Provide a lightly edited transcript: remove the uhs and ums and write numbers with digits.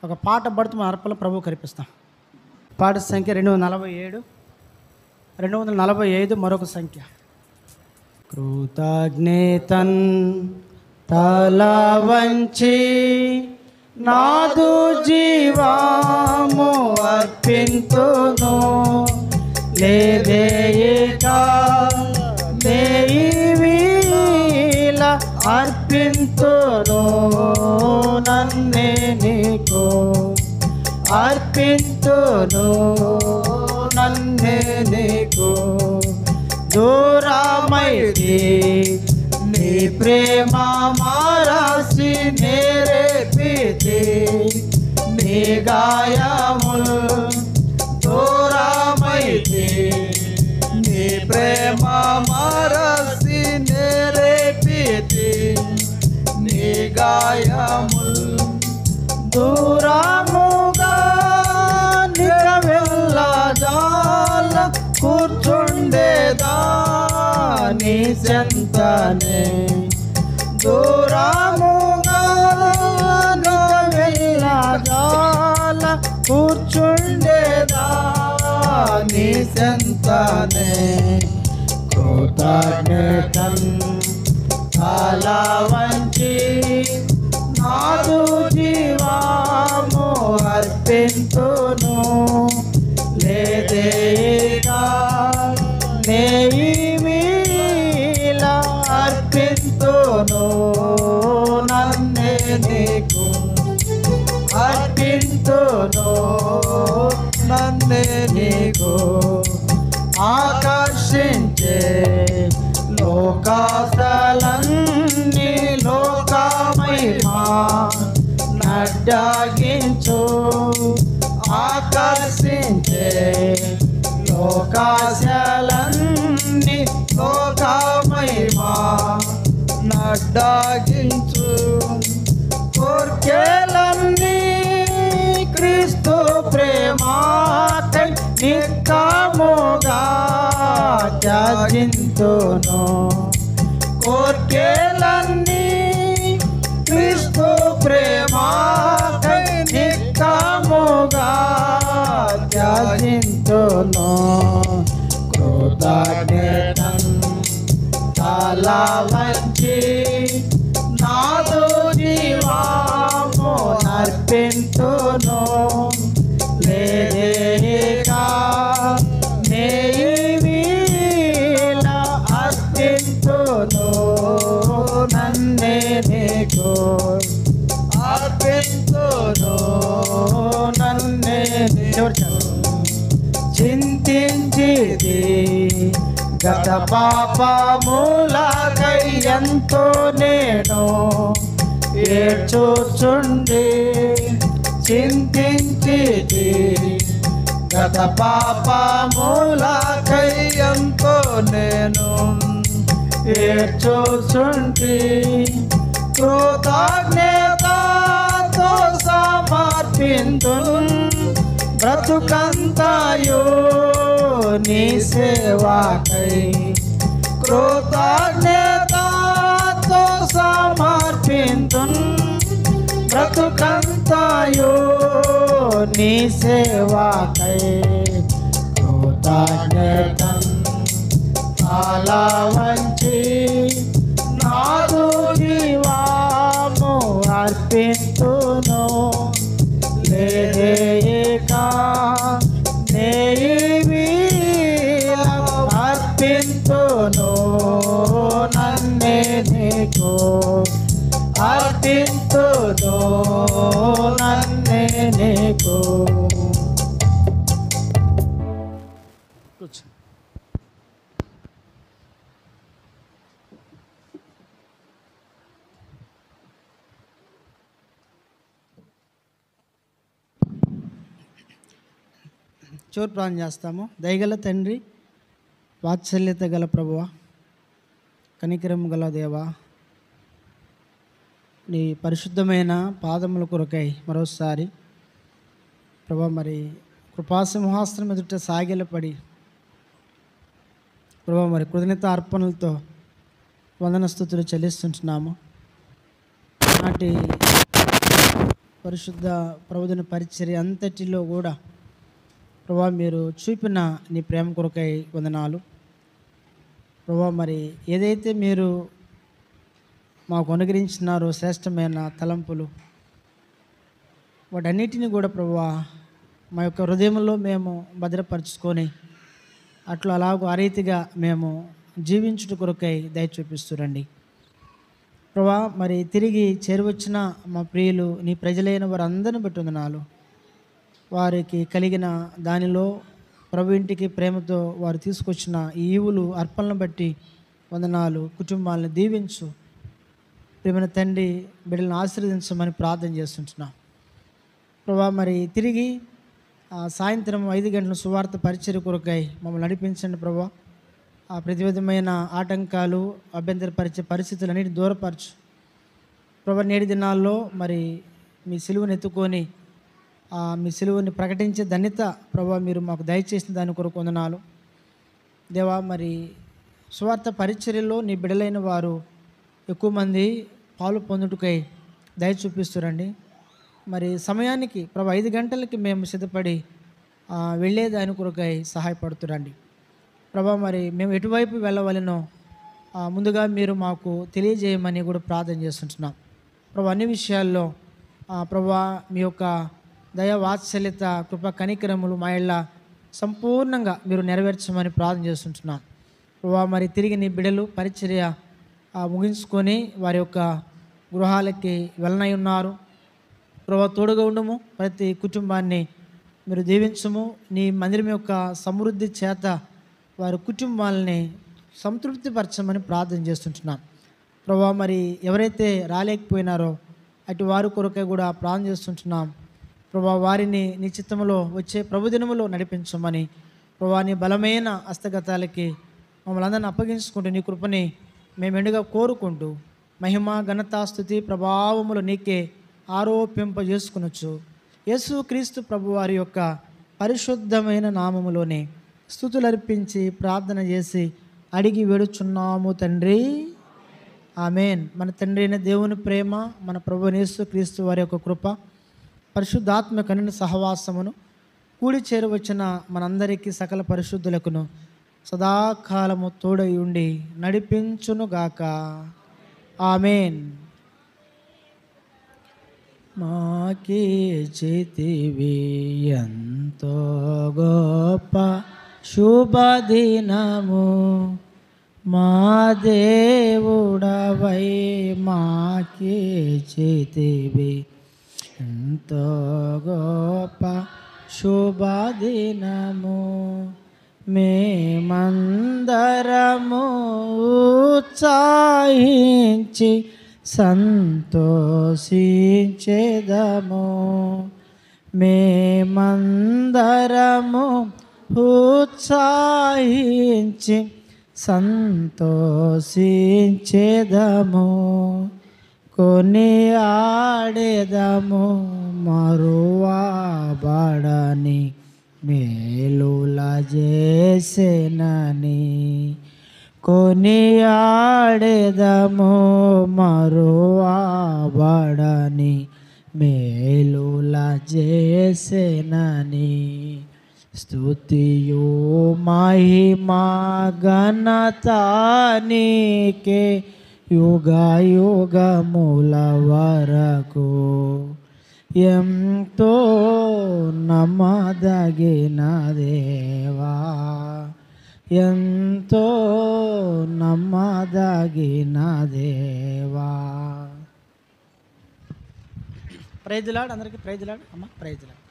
ఒక పాట పడుతూ మన అర్పణ ప్రభు కనిపిస్తాం. పాట సంఖ్య 247, 245 మరొక సంఖ్య. కృతజ్ఞతన్ తల వంచి నాదు జీవాము అర్పింతును, లేదేయిక దేవీల అర్పింతును, నన్నే నీకు అర్పింతును, నన్నే నీకు. దూరమైది నీ ప్రేమ మారాసి నేరేపితి నీ గాయములు, దూరమైది నీ ప్రేమ మారాసి నేరేపితి నీ గాయములు. దూరముగా నిలవెళ్ళజాల కూర్చుండేదా నీ చెంతనే, దూరముగా నిలవెళ్ళజాల కూర్చుండేదా నీ చెంతనే. కృతజ్ఞతన్ తల వంచి నాదు జీవాము అర్పింతును, లేదేగా నేయిమీల అర్పింతును, నన్నే నీకు అర్పింతును, నన్నే నీకు. ఆకర్షించే లోకాసలన్నీ లోకమహిమా నడ్డాగించు, ఆకర్షించే లోకాసలన్నీ లోకమహిమా నడ్డాగించు. కోర్కెలన్నీ క్రీస్తు ప్రేమాకై నిక్కముగా త్యజింతును, కోర్కెలన్నీ క్రీస్తు ప్రేమాకై నిక్కముగా త్యజింతును. కృతజ్ఞతన్ తల వంచి నాదు జీవాము అర్పింతును, లేదేగా నేయిమీల అర్పింతును, నన్నే నీకు అర్పింతును, నన్నే నీకు. చింతించిది గత పాపములకై ఎంతో నేను ఏడ్చుచుండి, చింతించిది గత పాపములకై ఎంతో నేను ఏడ్చుచుండి. కృతజ్ఞతతో సమర్పింతును బ్రతుకంతయు నీ సేవకై, కృతజ్ఞతతో సమర్పింతును బ్రతుకంతయు నీ సేవకై. కృతజ్ఞతన్ తల వంచి నాదు జీవాము అర్పింతును, లేదేయిక నేయిమీల అర్పింతును, నన్నే నీకు అర్పింతును, నన్నే నీకు. చోరు ప్రార్థన చేస్తాము. దయగల తండ్రి, వాత్సల్యత గల ప్రభువా, కనికరం గల దేవా, నీ పరిశుద్ధమైన పాదముల కొరకై మరోసారి ప్రభా మరి కృపాసింహాసనం ఎదుట సాగిలపడి ప్రభా మరి కృతజ్ఞత అర్పణలతో వందన స్తుతులు చెల్లిస్తుంటున్నాము. నాటి పరిశుద్ధ ప్రభుదిన పరిచర్య అంతటిలో కూడా ప్రభా మీరు చూపిన నీ ప్రేమ కొరకై వందనాలు ప్రభా. మరి ఏదైతే మీరు మాకు అనుగ్రహించినారో శ్రేష్టమైన తలంపులు వాటన్నిటిని కూడా ప్రభువా మా యొక్క హృదయంలో మేము భద్రపరుచుకొని అట్లా అలాగూ ఆ రీతిగా మేము జీవించుట కొరకై దయ చూపిస్తురండి ప్రభా. మరి తిరిగి చేరువచ్చిన మా ప్రియులు నీ ప్రజలైన వారందరిని బట్టి వందనాలు. వారికి కలిగిన దానిలో ప్రభు ఇంటికి ప్రేమతో వారు తీసుకొచ్చిన ఈ ఈవులు అర్పణలను బట్టి వందనాలు. కుటుంబాలను దీవించు ప్రేమైన తండ్రి, బిడ్డలను ఆశీర్వదించమని ప్రార్థన చేస్తుంటున్నాం ప్రభా. మరి తిరిగి సాయంత్రం 5 గంటల సువార్త పరిచర్య కొరకై మమ్మల్ని నడిపించండి ప్రభా. ఆ ప్రతివిధమైన ఆటంకాలు అభ్యంతరపరిచే పరిస్థితులన్నిటిని దూరపరచు ప్రభా. నేటి దినాల్లో మరి మీ సిలువను ఎత్తుకొని మీ సిలువని ప్రకటించే ధన్యత ప్రభా మీరు మాకు దయచేసిన దాని కొరకు వందనాలు దేవా. మరి సువార్త పరిచర్యలో నీ బిడ్డలైన వారు ఎక్కువ మంది పాలు పొందుటకై దయ చూపిస్తురండి. మరి సమయానికి ప్రభా 5 గంటలకి మేము సిద్ధపడి వెళ్ళే దాని కొరకై సహాయపడుతురండి ప్రభా. మరి మేము ఎటువైపు వెళ్ళవలనో ముందుగా మీరు మాకు తెలియజేయమని కూడా ప్రార్థన చేస్తుంటున్నాం ప్రభా. అన్ని విషయాల్లో ప్రభా మీ యొక్క దయ వాత్సల్యత కృప కనికరములు మా ఇళ్ళ సంపూర్ణంగా మీరు నెరవేర్చమని ప్రార్థన చేస్తుంటున్నాం ప్రభా. మరి తిరిగి నీ బిడ్డలు పరిచర్య ముగించుకొని వారి యొక్క గృహాలకి వెళ్ళనై ఉన్నారు ప్రభా. తోడుగా ఉండము, ప్రతి కుటుంబాన్ని మీరు దీవించము. నీ మందిరం యొక్క సమృద్ధి చేత వారి కుటుంబాలని సంతృప్తిపరచమని ప్రార్థన చేస్తుంటున్నాం ప్రభా. మరి ఎవరైతే రాలేకపోయినారో అటు వారి కొరకై కూడా ప్రార్థన చేస్తుంటున్నాం ప్రభా. వారిని నీ చిత్తములో వచ్చే ప్రభుదినములో నడిపించమని ప్రభా. నీ బలమైన హస్తగతాలకి మమ్మల్ని అందరిని అప్పగించుకుంటూ నీ కృపని మేము ఎండుగా కోరుకుంటూ మహిమ ఘనత స్తుతి ప్రభావములు నీకే ఆరోపింపజేసుకునొచ్చు యేసు క్రీస్తు ప్రభు వారి యొక్క పరిశుద్ధమైన నామములోనే స్తుతులు అర్పించి ప్రార్థన చేసి అడిగి వేడుచున్నాము తండ్రి, ఆమేన్. మన తండ్రి అయిన దేవుని ప్రేమ, మన ప్రభు యేసు క్రీస్తు వారి యొక్క కృప, పరిశుద్ధాత్మ కనుని సహవాసమును కూడి చేరవచ్చిన మనందరికీ సకల పరిశుద్ధులకును సదాకాలము తోడై ఉండి నడిపించునుగాక, ఆమేన్. మాకి చేతివి ఎంతో గొప్ప శుభదినము, మా దేవుడవై మాకి చేతివి ఎంతో గొప్ప శుభదినము. మేమందరము ఉత్సాహించి సంతోషించెదము, మేమందరము ఉత్సాహించి సంతోషించెదము. కొనియాడెదము మరువబడని మేలుల చేసెనని, కొనియాడెదము మరువబడని మేలుల చేసెనని. స్తుతియు మహిమా ఘనత నీకే యుగ యుగముల వరకు. ఎంతో నమ్మదగిన దేవా, ఎంతో నమ్మదగిన దేవా. ప్రైజ్ లార్డ్ అందరికీ, ప్రైజ్ లార్డ్ అమ్మ, ప్రైజ్ లార్డ్.